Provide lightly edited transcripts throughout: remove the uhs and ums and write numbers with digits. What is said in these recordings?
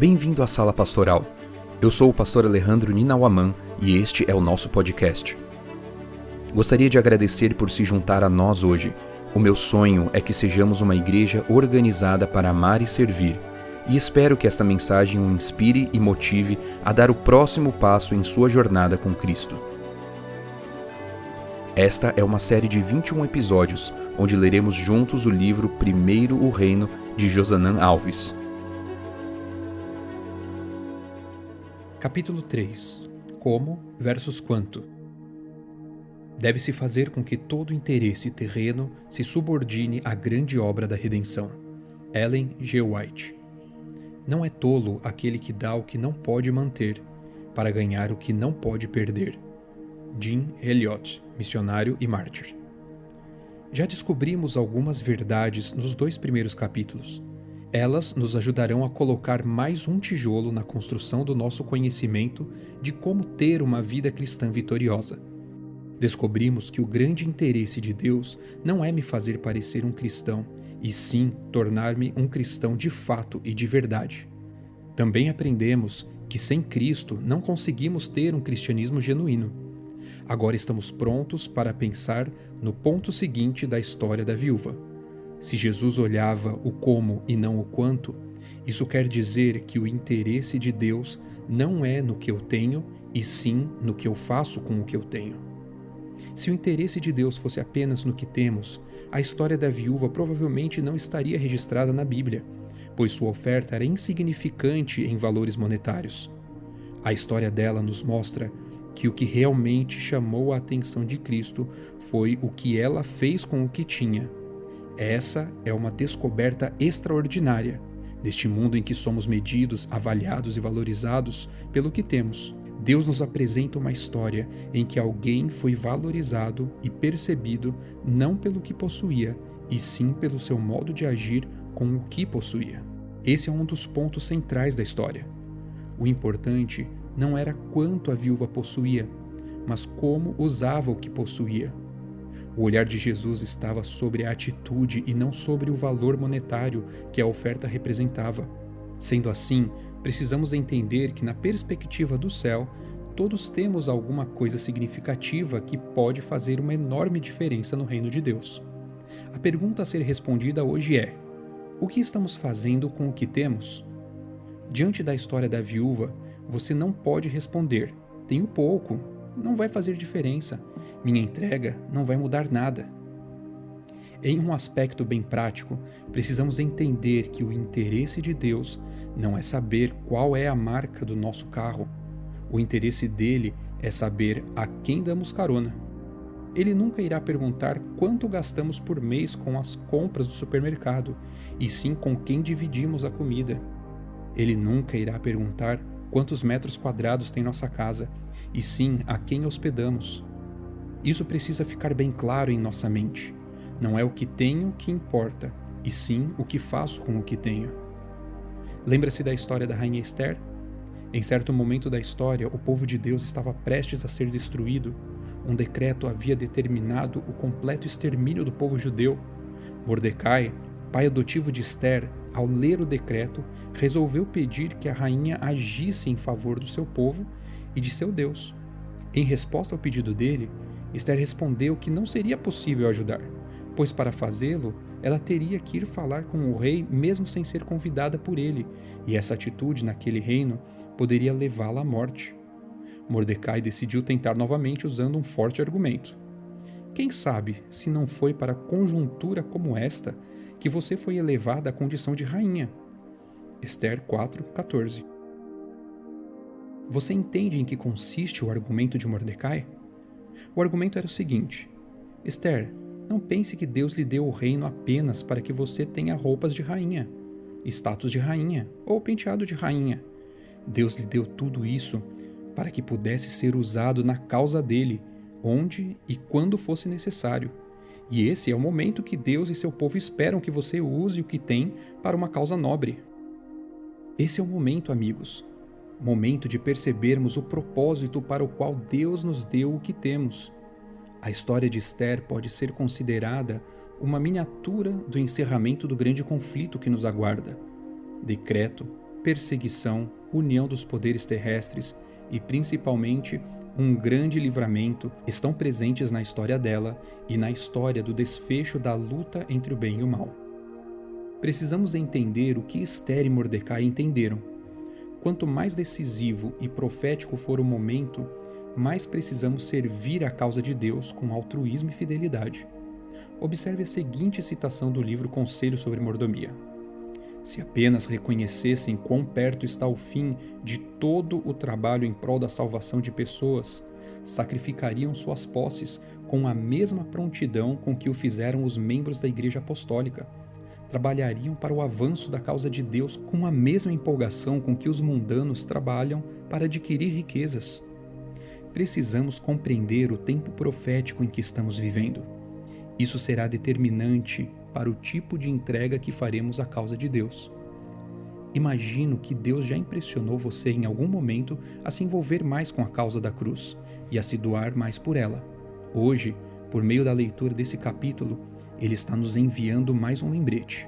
Bem-vindo à Sala Pastoral. Eu sou o pastor Alejandro Ninauaman e este é o nosso podcast. Gostaria de agradecer por se juntar a nós hoje. O meu sonho é que sejamos uma igreja organizada para amar e servir, e espero que esta mensagem o inspire e motive a dar o próximo passo em sua jornada com Cristo. Esta é uma série de 21 episódios, onde leremos juntos o livro Primeiro o Reino, de Josanã Alves. Capítulo 3. Como versus quanto. Deve-se fazer com que todo interesse terreno se subordine à grande obra da redenção. Ellen G. White. Não é tolo aquele que dá o que não pode manter, para ganhar o que não pode perder. Jim Elliot, missionário e mártir. Já descobrimos algumas verdades nos 2 primeiros capítulos. Elas nos ajudarão a colocar mais um tijolo na construção do nosso conhecimento de como ter uma vida cristã vitoriosa. Descobrimos que o grande interesse de Deus não é me fazer parecer um cristão, e sim tornar-me um cristão de fato e de verdade. Também aprendemos que sem Cristo não conseguimos ter um cristianismo genuíno. Agora estamos prontos para pensar no ponto seguinte da história da viúva. Se Jesus olhava o como e não o quanto, isso quer dizer que o interesse de Deus não é no que eu tenho, e sim no que eu faço com o que eu tenho. Se o interesse de Deus fosse apenas no que temos, a história da viúva provavelmente não estaria registrada na Bíblia, pois sua oferta era insignificante em valores monetários. A história dela nos mostra que o que realmente chamou a atenção de Cristo foi o que ela fez com o que tinha. Essa é uma descoberta extraordinária, neste mundo em que somos medidos, avaliados e valorizados pelo que temos. Deus nos apresenta uma história em que alguém foi valorizado e percebido não pelo que possuía, e sim pelo seu modo de agir com o que possuía. Esse é um dos pontos centrais da história. O importante não era quanto a viúva possuía, mas como usava o que possuía. O olhar de Jesus estava sobre a atitude e não sobre o valor monetário que a oferta representava. Sendo assim, precisamos entender que, na perspectiva do céu, todos temos alguma coisa significativa que pode fazer uma enorme diferença no reino de Deus. A pergunta a ser respondida hoje é: o que estamos fazendo com o que temos? Diante da história da viúva, você não pode responder: tenho pouco, não vai fazer diferença, minha entrega não vai mudar nada. Em um aspecto bem prático, precisamos entender que o interesse de Deus não é saber qual é a marca do nosso carro. O interesse dele é saber a quem damos carona. Ele nunca irá perguntar quanto gastamos por mês com as compras do supermercado, e sim com quem dividimos a comida. Ele nunca irá perguntar quantos metros quadrados tem nossa casa, e sim a quem hospedamos. Isso precisa ficar bem claro em nossa mente. Não é o que tenho que importa, e sim o que faço com o que tenho. Lembra-se da história da rainha Esther? Em certo momento da história, o povo de Deus estava prestes a ser destruído. Um decreto havia determinado o completo extermínio do povo judeu. Mordecai, pai adotivo de Esther, ao ler o decreto, resolveu pedir que a rainha agisse em favor do seu povo e de seu Deus. Em resposta ao pedido dele, Esther respondeu que não seria possível ajudar, pois para fazê-lo, ela teria que ir falar com o rei mesmo sem ser convidada por ele, e essa atitude naquele reino poderia levá-la à morte. Mordecai decidiu tentar novamente usando um forte argumento. Quem sabe se não foi para conjuntura como esta que você foi elevada à condição de rainha? Esther 4:14. Você entende em que consiste o argumento de Mordecai? O argumento era o seguinte: Esther, não pense que Deus lhe deu o reino apenas para que você tenha roupas de rainha, status de rainha ou penteado de rainha. Deus lhe deu tudo isso para que pudesse ser usado na causa dele, onde e quando fosse necessário. E esse é o momento que Deus e seu povo esperam que você use o que tem para uma causa nobre. Esse é o momento, amigos. Momento de percebermos o propósito para o qual Deus nos deu o que temos. A história de Esther pode ser considerada uma miniatura do encerramento do grande conflito que nos aguarda. Decreto, perseguição, união dos poderes terrestres e, principalmente, um grande livramento estão presentes na história dela e na história do desfecho da luta entre o bem e o mal. Precisamos entender o que Esther e Mordecai entenderam. Quanto mais decisivo e profético for o momento, mais precisamos servir a causa de Deus com altruísmo e fidelidade. Observe a seguinte citação do livro Conselho sobre Mordomia. Se apenas reconhecessem quão perto está o fim de todo o trabalho em prol da salvação de pessoas, sacrificariam suas posses com a mesma prontidão com que o fizeram os membros da Igreja Apostólica. Trabalhariam para o avanço da causa de Deus com a mesma empolgação com que os mundanos trabalham para adquirir riquezas. Precisamos compreender o tempo profético em que estamos vivendo. Isso será determinante para o tipo de entrega que faremos à causa de Deus. Imagino que Deus já impressionou você em algum momento a se envolver mais com a causa da cruz e a se doar mais por ela. Hoje, por meio da leitura desse capítulo, Ele está nos enviando mais um lembrete.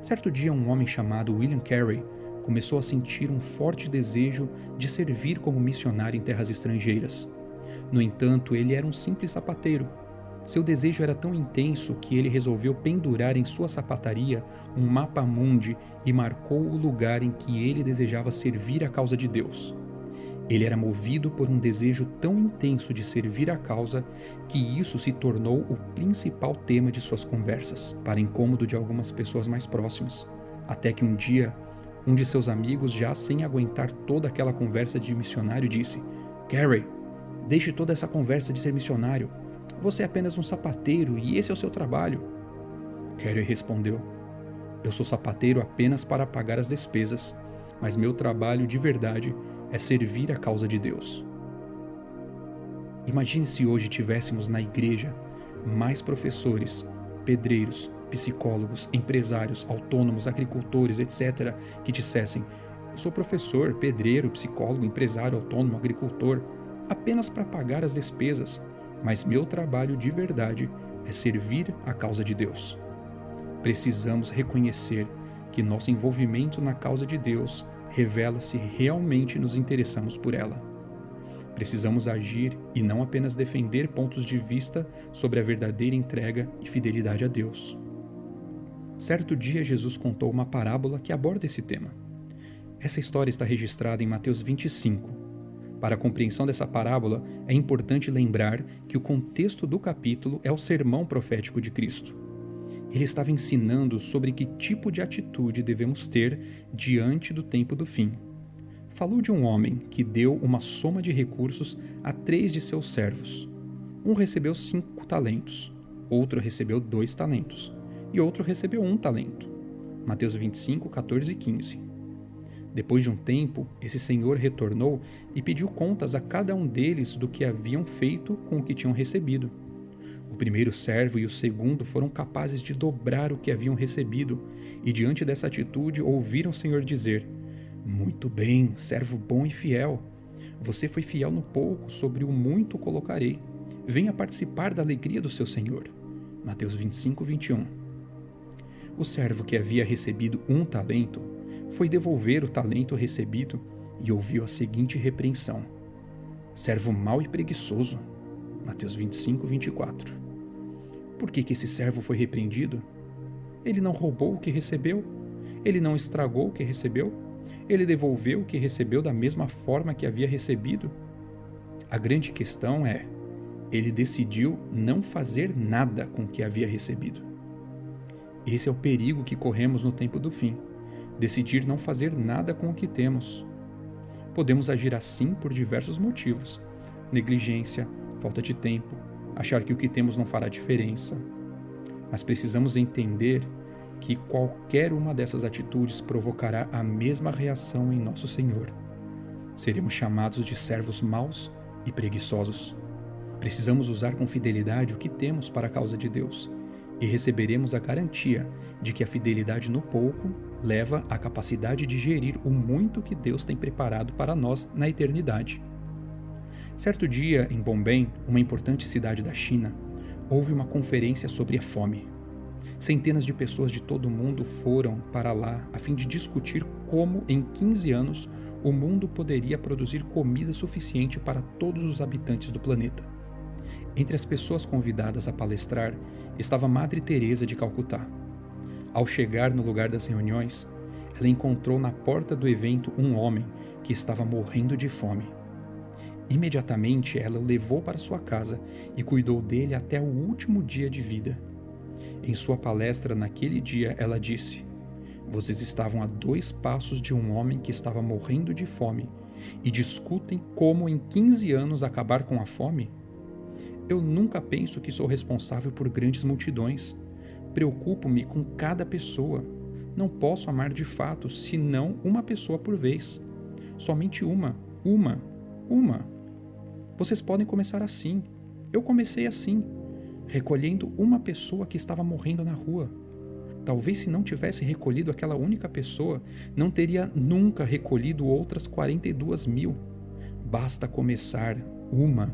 Certo dia, um homem chamado William Carey começou a sentir um forte desejo de servir como missionário em terras estrangeiras. No entanto, ele era um simples sapateiro. Seu desejo era tão intenso que ele resolveu pendurar em sua sapataria um mapa mundi e marcou o lugar em que ele desejava servir a causa de Deus. Ele era movido por um desejo tão intenso de servir a causa que isso se tornou o principal tema de suas conversas, para incômodo de algumas pessoas mais próximas. Até que um dia, um de seus amigos, já sem aguentar toda aquela conversa de missionário, disse: "Carey, deixe toda essa conversa de ser missionário. Você é apenas um sapateiro e esse é o seu trabalho." Carey respondeu: "Eu sou sapateiro apenas para pagar as despesas, mas meu trabalho de verdade é servir a causa de Deus." Imagine se hoje tivéssemos na igreja mais professores, pedreiros, psicólogos, empresários, autônomos, agricultores, etc., que dissessem: "Eu sou professor, pedreiro, psicólogo, empresário, autônomo, agricultor, apenas para pagar as despesas, mas meu trabalho de verdade é servir a causa de Deus." Precisamos reconhecer que nosso envolvimento na causa de Deus revela se realmente nos interessamos por ela. Precisamos agir e não apenas defender pontos de vista sobre a verdadeira entrega e fidelidade a Deus. Certo dia, Jesus contou uma parábola que aborda esse tema. Essa história está registrada em Mateus 25. Para a compreensão dessa parábola, é importante lembrar que o contexto do capítulo é o sermão profético de Cristo. Ele estava ensinando sobre que tipo de atitude devemos ter diante do tempo do fim. Falou de um homem que deu uma soma de recursos a 3 de seus servos. Um recebeu 5 talentos, outro recebeu 2 talentos e outro recebeu 1 talento. Mateus 25, 14 e 15. Depois de um tempo, esse senhor retornou e pediu contas a cada um deles do que haviam feito com o que tinham recebido. O primeiro servo e o segundo foram capazes de dobrar o que haviam recebido, e diante dessa atitude ouviram o Senhor dizer: "Muito bem, servo bom e fiel. Você foi fiel no pouco, sobre o muito o colocarei. Venha participar da alegria do seu Senhor." Mateus 25, 21. O servo que havia recebido 1 talento foi devolver o talento recebido e ouviu a seguinte repreensão: "Servo mau e preguiçoso." Mateus 25, 24. Por que esse servo foi repreendido? Ele não roubou o que recebeu? Ele não estragou o que recebeu? Ele devolveu o que recebeu da mesma forma que havia recebido? A grande questão é: ele decidiu não fazer nada com o que havia recebido. Esse é o perigo que corremos no tempo do fim: decidir não fazer nada com o que temos. Podemos agir assim por diversos motivos: negligência, falta de tempo, achar que o que temos não fará diferença. Mas precisamos entender que qualquer uma dessas atitudes provocará a mesma reação em nosso Senhor. Seremos chamados de servos maus e preguiçosos. Precisamos usar com fidelidade o que temos para a causa de Deus, e receberemos a garantia de que a fidelidade no pouco leva à capacidade de gerir o muito que Deus tem preparado para nós na eternidade. Certo dia, em Bombay, uma importante cidade da China, houve uma conferência sobre a fome. Centenas de pessoas de todo o mundo foram para lá a fim de discutir como, em 15 anos, o mundo poderia produzir comida suficiente para todos os habitantes do planeta. Entre as pessoas convidadas a palestrar estava Madre Teresa de Calcutá. Ao chegar no lugar das reuniões, ela encontrou na porta do evento um homem que estava morrendo de fome. Imediatamente ela o levou para sua casa e cuidou dele até o último dia de vida. Em sua palestra naquele dia, ela disse: "Vocês estavam a 2 passos de um homem que estava morrendo de fome e discutem como em 15 anos acabar com a fome? Eu nunca penso que sou responsável por grandes multidões. Preocupo-me com cada pessoa. Não posso amar de fato, senão uma pessoa por vez. Somente uma. Vocês podem começar assim. Eu comecei assim, recolhendo uma pessoa que estava morrendo na rua. Talvez se não tivesse recolhido aquela única pessoa, não teria nunca recolhido outras 42.000. Basta começar uma.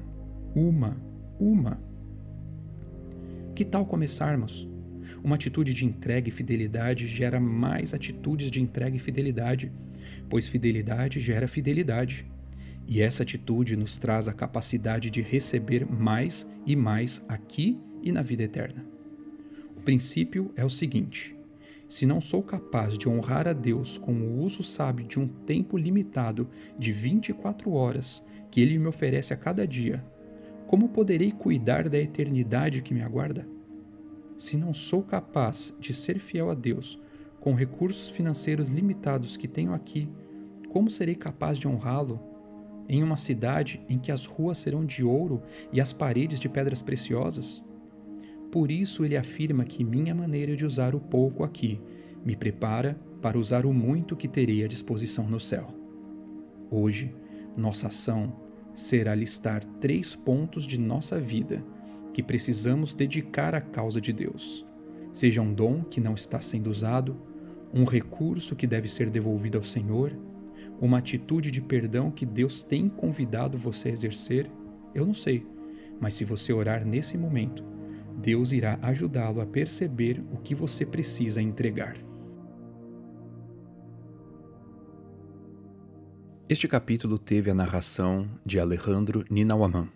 Que tal começarmos? Uma atitude de entrega e fidelidade gera mais atitudes de entrega e fidelidade, pois fidelidade gera fidelidade. E essa atitude nos traz a capacidade de receber mais e mais aqui e na vida eterna. O princípio é o seguinte: se não sou capaz de honrar a Deus com o uso sábio de um tempo limitado de 24 horas que Ele me oferece a cada dia, como poderei cuidar da eternidade que me aguarda? Se não sou capaz de ser fiel a Deus com recursos financeiros limitados que tenho aqui, como serei capaz de honrá-lo em uma cidade em que as ruas serão de ouro e as paredes de pedras preciosas? Por isso ele afirma que minha maneira de usar o pouco aqui me prepara para usar o muito que terei à disposição no céu. Hoje, nossa ação será listar 3 pontos de nossa vida que precisamos dedicar à causa de Deus. Seja um dom que não está sendo usado, um recurso que deve ser devolvido ao Senhor, uma atitude de perdão que Deus tem convidado você a exercer, eu não sei, mas se você orar nesse momento, Deus irá ajudá-lo a perceber o que você precisa entregar. Este capítulo teve a narração de Alejandro Ninauaman.